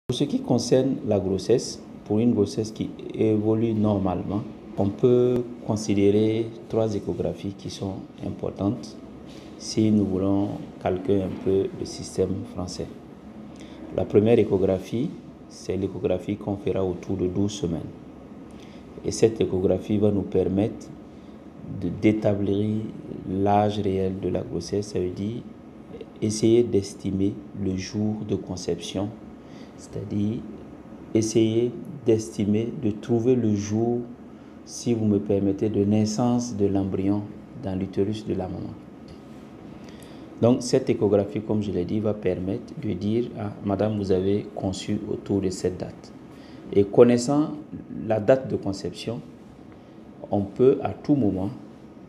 Pour ce qui concerne la grossesse, pour une grossesse qui évolue normalement, on peut considérer 3 échographies qui sont importantes si nous voulons calquer un peu le système français. La première échographie, c'est l'échographie qu'on fera autour de 12 semaines. Et cette échographie va nous permettre d'établir l'âge réel de la grossesse, ça veut dire essayer d'estimer le jour de conception, c'est-à-dire essayer d'estimer, de trouver le jour, si vous me permettez, de naissance de l'embryon dans l'utérus de la maman. Donc cette échographie, comme je l'ai dit, va permettre de dire à madame, vous avez conçu autour de cette date. Et connaissant la date de conception, on peut à tout moment,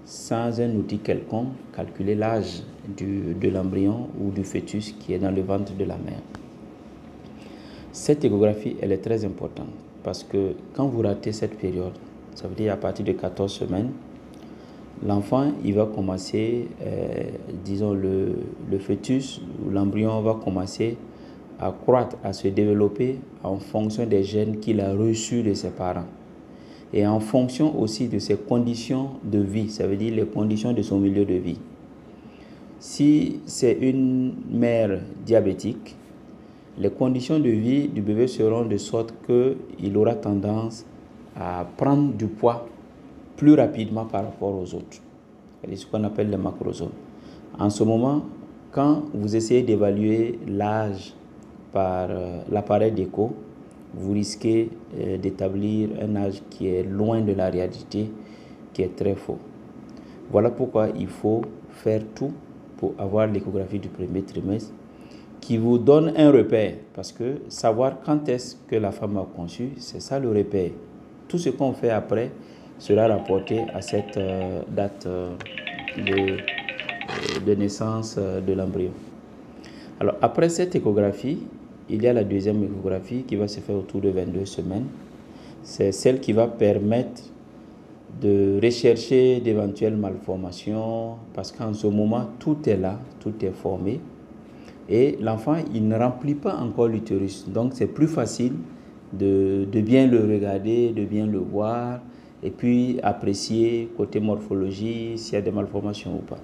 sans un outil quelconque, calculer l'âge de l'embryon ou du fœtus qui est dans le ventre de la mère. Cette échographie, elle est très importante parce que quand vous ratez cette période, ça veut dire à partir de 14 semaines, l'enfant, il va commencer, disons, le fœtus ou l'embryon va commencer à croître, à se développer en fonction des gènes qu'il a reçus de ses parents. Et en fonction aussi de ses conditions de vie, ça veut dire les conditions de son milieu de vie. Si c'est une mère diabétique, les conditions de vie du bébé seront de sorte qu'il aura tendance à prendre du poids plus rapidement par rapport aux autres. C'est ce qu'on appelle les macrosomes. En ce moment, quand vous essayez d'évaluer l'âge par l'appareil d'écho, vous risquez d'établir un âge qui est loin de la réalité, qui est très faux. Voilà pourquoi il faut faire tout pour avoir l'échographie du premier trimestre qui vous donne un repère, parce que savoir quand est-ce que la femme a conçu, c'est ça le repère. Tout ce qu'on fait après sera rapporté à cette date de naissance de l'embryon. Alors après cette échographie, il y a la deuxième échographie qui va se faire autour de 22 semaines. C'est celle qui va permettre de rechercher d'éventuelles malformations, parce qu'en ce moment, tout est là, tout est formé. Et l'enfant, il ne remplit pas encore l'utérus. Donc, c'est plus facile de bien le regarder, de bien le voir, et puis apprécier côté morphologie, s'il y a des malformations ou pas.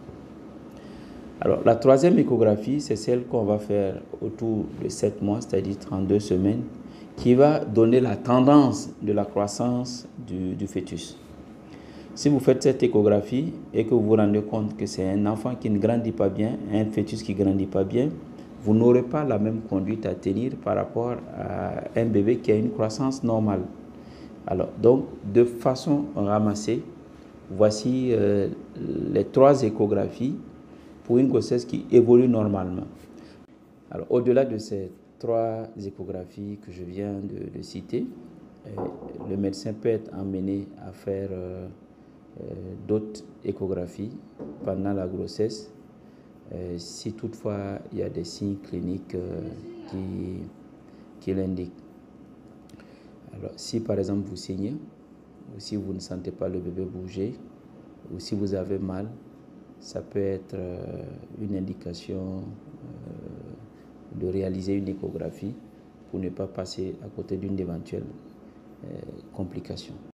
Alors, la troisième échographie, c'est celle qu'on va faire autour de 7 mois, c'est-à-dire 32 semaines, qui va donner la tendance de la croissance du fœtus. Si vous faites cette échographie et que vous vous rendez compte que c'est un enfant qui ne grandit pas bien, un fœtus qui ne grandit pas bien, vous n'aurez pas la même conduite à tenir par rapport à un bébé qui a une croissance normale. Alors, donc, de façon ramassée, voici les 3 échographies pour une grossesse qui évolue normalement. Alors, au-delà de ces 3 échographies que je viens de citer, le médecin peut être amené à faire d'autres échographies pendant la grossesse, si toutefois il y a des signes cliniques qui l'indiquent. Alors, si par exemple vous saignez, ou si vous ne sentez pas le bébé bouger, ou si vous avez mal, ça peut être une indication de réaliser une échographie pour ne pas passer à côté d'une éventuelle complication.